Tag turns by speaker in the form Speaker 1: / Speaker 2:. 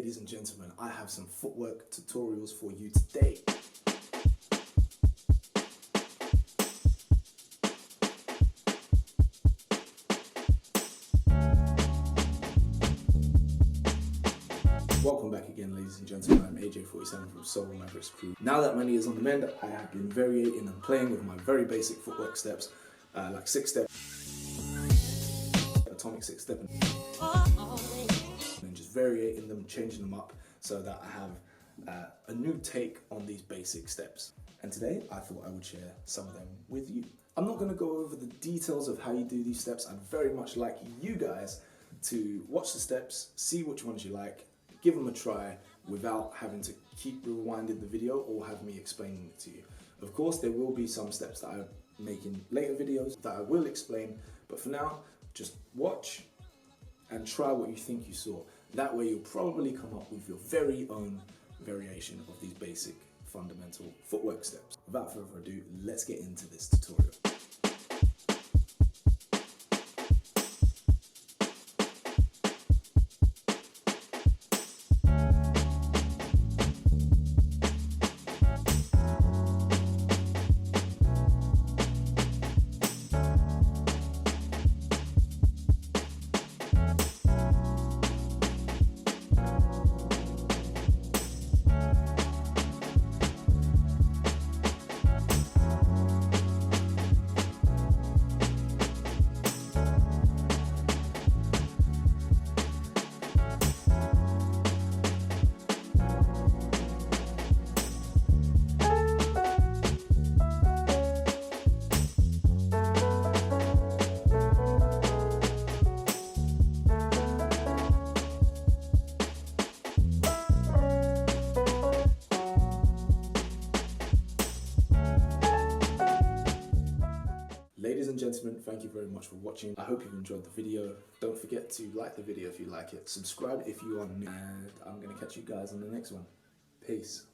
Speaker 1: Ladies and gentlemen, I have some footwork tutorials for you today. Welcome back again, ladies and gentlemen. I'm AJ47 from Solo Mavericks crew. Now that my knee is on the mend, I have been varying and playing with my very basic footwork steps, like 6-step, atomic 6-step, and just varying them, changing them up so that I have a new take on these basic steps. And today I thought I would share some of them with you. I'm not going to go over the details of how you do these steps. I'd very much like you guys to watch the steps, see which ones you like, give them a try without having to keep rewinding the video or have me explaining it to you. Of course, there will be some steps that I make in later videos that I will explain, but for now, just watch and try what you think you saw. That way you'll probably come up with your very own variation of these basic fundamental footwork steps. Without further ado, let's get into this tutorial. Ladies and gentlemen, thank you very much for watching. I hope you've enjoyed the video. Don't forget to like the video if you like it, subscribe if you are new, and I'm going to catch you guys on the next one. Peace.